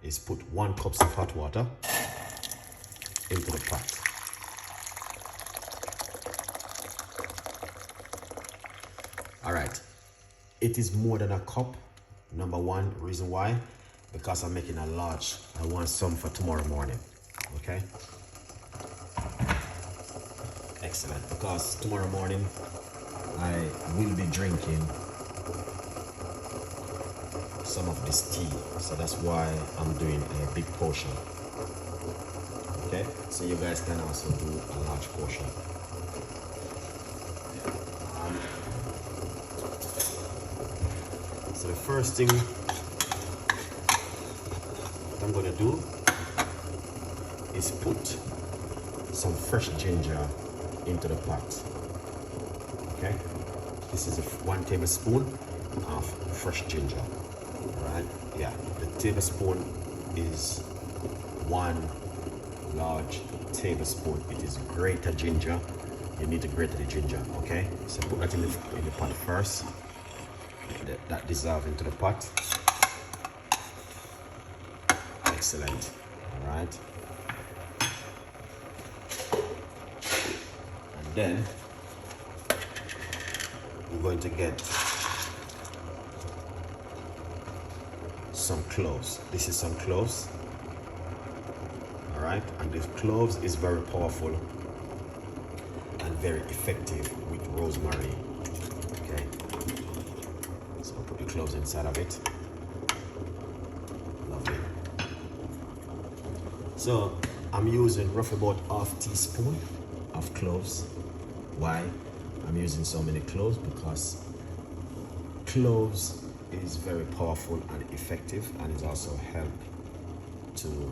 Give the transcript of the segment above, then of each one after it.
is put 1 cup of hot water into the pot. All right, it is more than a cup. Number one, reason why, because I'm making a large. I want some for tomorrow morning, okay? Excellent, because tomorrow morning I will be drinking some of this tea, so that's why I'm doing a big portion. Okay, so you guys can also do a large portion. So the first thing what I'm gonna do is put some fresh ginger into the pot. Okay, this is 1 tablespoon of fresh ginger. Right? Yeah, the tablespoon is 1 large tablespoon. It is grated ginger. You need to grate the ginger, okay? So put that in the pot first. That dissolve into the pot. Excellent. All right. And then we're going to get some cloves. This is some cloves. All right, and this cloves is very powerful and very effective with rosemary. Okay, so I'll put the cloves inside of it. Lovely. So I'm using roughly about ½ teaspoon of cloves. Why I'm using so many cloves? Because cloves is very powerful and effective, and it also help to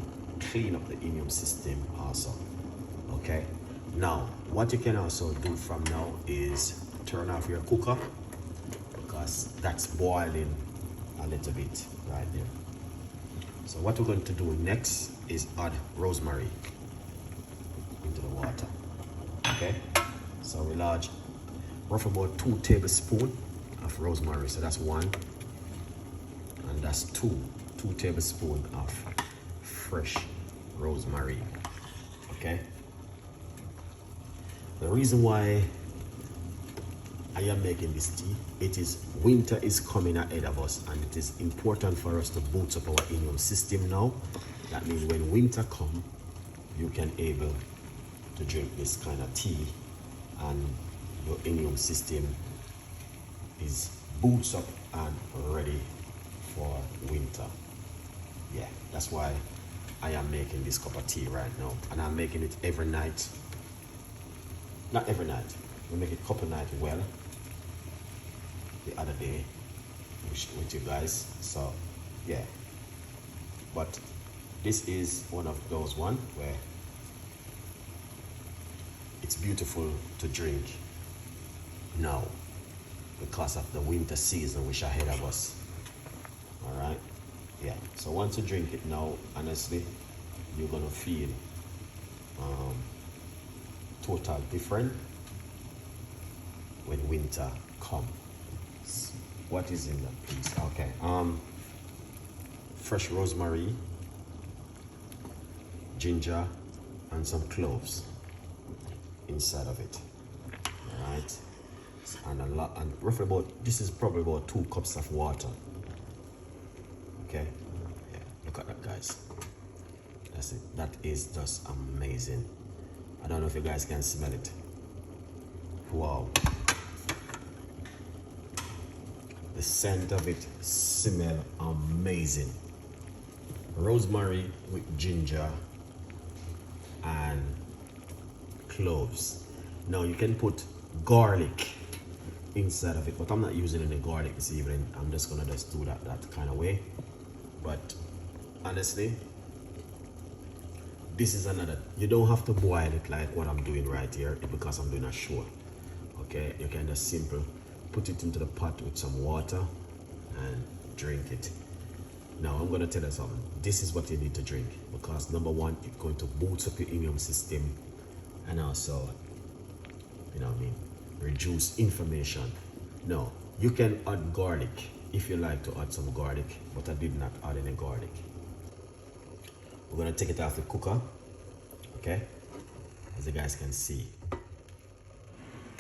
clean up the immune system also. Okay, now what you can also do from now is turn off your cooker, because that's boiling a little bit right there. So what we're going to do next is add rosemary into the water. Okay, so we'll add roughly about 2 tablespoons of rosemary. So that's 1, and that's 2 tablespoons of fresh rosemary. Okay, the reason why I am making this tea, it is winter is coming ahead of us, and it is important for us to boost up our immune system now. That means when winter comes, you can able to drink this kind of tea, and your immune system is boots up and ready for winter. Yeah, that's why I am making this cup of tea right now, and I'm making it every night. Not every night, we make it a couple nights well the other day with you guys. So yeah, but this is one of those one where it's beautiful to drink now because of the winter season which are ahead of us. All right, yeah, so once you drink it now, honestly, you're gonna feel total different when winter comes. What is in that, please? Okay, fresh rosemary, ginger, and some cloves inside of it. All right, and a lot, and roughly about, this is probably about 2 cups of water. Okay, yeah, look at that, guys. That's it. That is just amazing. I don't know if you guys can smell it. Wow, the scent of it smell amazing. Rosemary with ginger and cloves. Now you can put garlic inside of it, but I'm not using any garlic this evening. I'm just gonna do that kind of way. But honestly, this is another, you don't have to boil it like what I'm doing right here, because I'm doing a show. Okay, you can just simple put it into the pot with some water and drink it. Now I'm going to tell you something. This is what you need to drink, because number one, it's going to boost up your immune system, and also, you know what I mean, reduce inflammation. Now you can add garlic if you like to add some garlic, but I did not add any garlic. We're gonna take it off the cooker, okay? As you guys can see.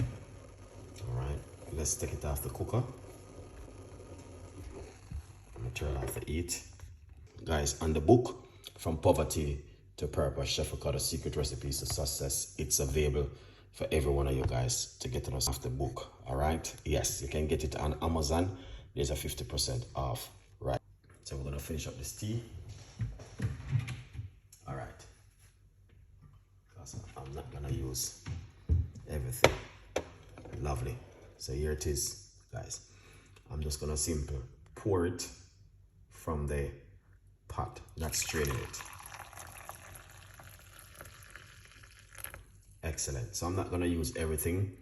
All right, let's take it off the cooker. I'm gonna turn off the heat. Guys, on the book, From Poverty to Purpose, Chef Ricardo Secret Recipes to Success, it's available for every one of you guys to get it off the book, all right? Yes, you can get it on Amazon. There's a 50% off, right? So we're gonna finish up this tea. All right. Because I'm not gonna use everything. Lovely. So here it is, guys. I'm just gonna simply pour it from the pot, not straining it. Excellent. So I'm not gonna use everything.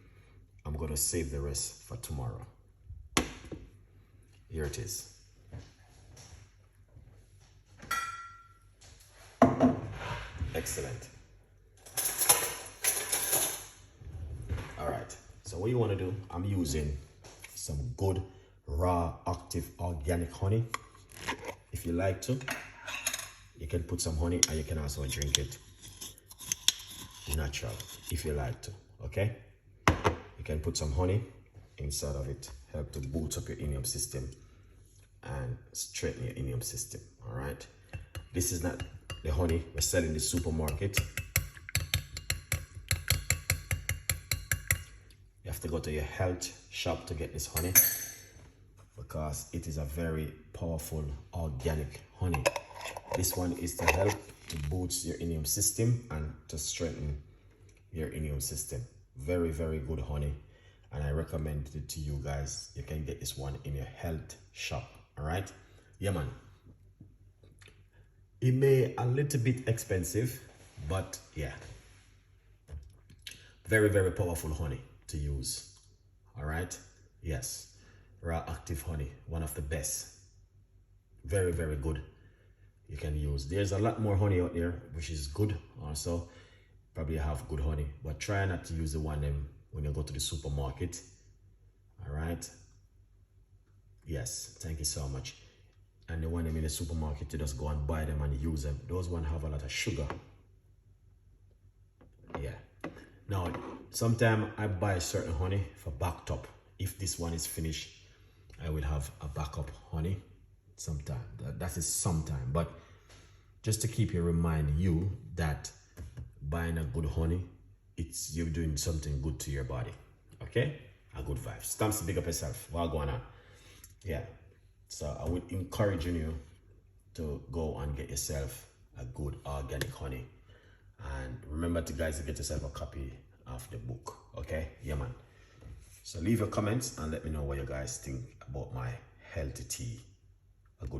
I'm gonna save the rest for tomorrow. Here it is. Excellent. All right. So what you want to do, I'm using some good raw active organic honey. If you like to, you can put some honey, and you can also drink it natural if you like to. Okay, you can put some honey inside of it, help to boost up your immune system and strengthen your immune system. All right, this is not the honey we sell in the supermarket. You have to go to your health shop to get this honey, because it is a very powerful organic honey. This one is to help to boost your immune system and to strengthen your immune system. Very, very good honey, and I recommend it to you guys. You can get this one in your health shop. All right, yeah man. It may a little bit expensive, but yeah, very, very powerful honey to use. All right, yes, raw active honey, one of the best. Very, very good. You can use. There's a lot more honey out there, which is good also. Probably have good honey, but try not to use the one when you go to the supermarket. All right. Yes, thank you so much. And the one in the supermarket, you just go and buy them and use them. Those ones have a lot of sugar. Yeah. Now, sometimes I buy certain honey for backed up. If this one is finished, I will have a backup honey sometime. That is sometime. But just to keep you, remind you that buying a good honey, it's you're doing something good to your body. Okay? A good vibe. Stamps to big up yourself. What's going on? Yeah. So I would encourage you to go and get yourself a good organic honey. And remember to guys to get yourself a copy of the book. Okay? Yeah man. So leave your comments and let me know what you guys think about my healthy tea.